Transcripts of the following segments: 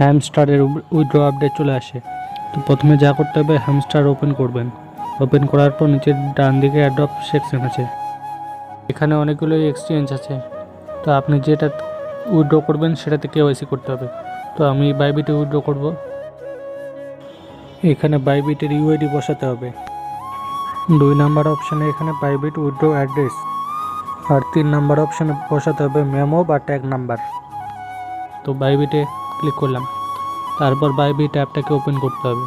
হ্যামস্টারের withdraw update চলে আসে। তো প্রথমে যা করতে হবে, হ্যামস্টার ওপেন করবেন। ওপেন করার পর নিচের ডান দিকে অ্যাড্রপ সেকশন আছে, এখানে অনেকগুলো এক্সচেঞ্জ আছে। তো আপনি যেটা উইথড্র করবেন সেটাতে কেওয়াইসি করতে হবে। তো আমি বাইবিটে উইথড্র করব। এখানে বাইবিটের ইউআইডি বসাতে হবে। 2 নাম্বার অপশানে এখানে বাইবিট উইথড্র অ্যাড্রেস, আর 3 নাম্বার অপশানে বসাতে হবে মেমো বা ট্যাগ নাম্বার। তো বাইবিটে ক্লিক করলাম, তারপর বাইবিট অ্যাপটাকে ওপেন করতে হবে।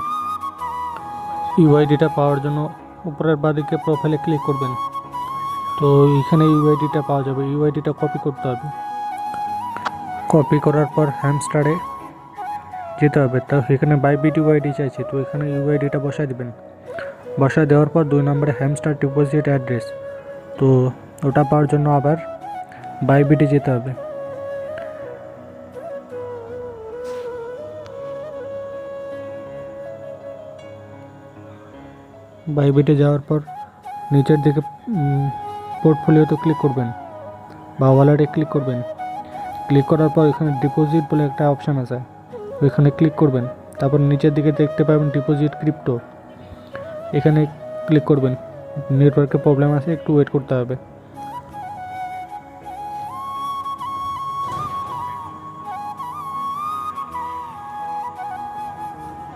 ইউআইডিটা পাওয়ার জন্য উপরের বাঁদিকে প্রোফাইলে ক্লিক করবেন। তো এখানে ইউআইডিটা পাওয়া যাবে, ইউআইডিটা কপি করতে হবে। কপি করার পর হ্যামস্টারে যেতে হবে। তো এখানে বাইবিট ইউআইডি চাইছে, তো এখানে ইউআইডিটা বসায় দেবেন। বসায় দেওয়ার পর 2 নম্বরে হ্যামস্টার ডিপোজিট অ্যাড্রেস, তো ওটা পাওয়ার জন্য আবার বাইবিটে যেতে হবে। বাইবিটে যাওয়ার পর নিচের দিকে পোর্টফোলিওতে ক্লিক করবেন বা ওয়ালেটে ক্লিক করবেন। ক্লিক করার পর এখানে ডিপোজিট বলে একটা অপশান আছে, ওইখানে ক্লিক করবেন। তারপর নিচের দিকে দেখতে পাবেন ডিপোজিট ক্রিপ্টো, এখানে ক্লিক করবেন। নেটওয়ার্কের প্রবলেম আছে, একটু ওয়েট করতে হবে।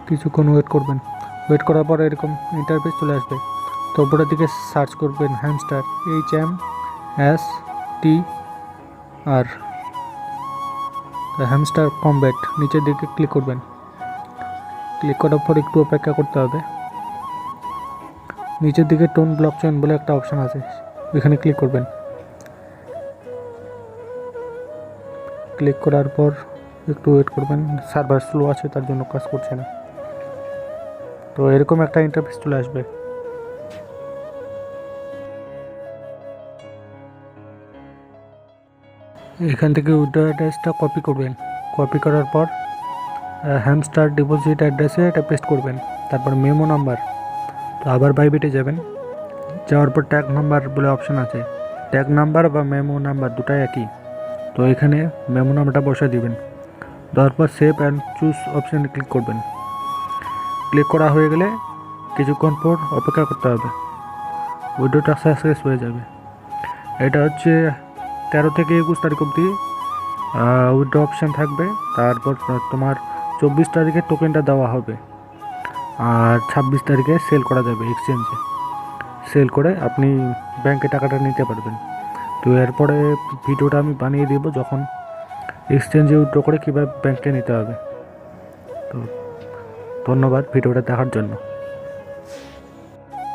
কিছুক্ষণ ওয়েট করবেন। ওয়েট করার পর এরকম ইন্টারফেস চলে আসবে। তো উপরের দিকে সার্চ করবেন হ্যামস্টার, HMSTR, হ্যামস্টার কমব্যাট, নিচের দিকে ক্লিক করবেন। ক্লিক করার পর একটু অপেক্ষা করতে হবে। নিচের দিকে টোন ব্লকচেন বলে একটা অপশান আছে, ওইখানে ক্লিক করবেন। ক্লিক করার পর একটু ওয়েট করবেন, সার্ভার স্লো আছে তার জন্য কাজ করছে না। তো এরকম একটা ইন্টারফেস চলে আসবে। এখান থেকে উইথড্র অ্যাড্রেসটা কপি করবেন। কপি করার পর হ্যামস্টার ডিপোজিট অ্যাড্রেসে এটা পেস্ট করবেন। তারপর মেমো নাম্বার, তো আবার বাইবিটে যাবেন। যাওয়ার পর ট্যাগ নাম্বার বলে অপশান আছে, ট্যাগ নাম্বার বা মেমো নাম্বার দুটাই একই। তো এখানে মেমো নাম্বারটা বসায় দিবেন। দেওয়ার পর সেভ অ্যান্ড চুজ অপশানে ক্লিক করবেন। ক্লিক করা হয়ে গেলে কিছুক্ষণ পর অপেক্ষা করতে হবে, উইথড্রটা সাকসেস হয়ে যাবে। এটা হচ্ছে 13 থেকে 21 তারিখ অবধি উইথড্র অপশান থাকবে। তারপর তোমার 24 তারিখে টোকেনটা দেওয়া হবে, আর 26 তারিখে সেল করা যাবে এক্সচেঞ্জে। সেল করে আপনি ব্যাংকে টাকাটা নিতে পারবেন। তো এরপরে ভিডিওটা আমি বানিয়ে দেবো যখন এক্সচেঞ্জে উইথড্র করে কীভাবে ব্যাংকে নিতে হবে। তো ধন্যবাদ ভিডিওটা দেখার জন্য।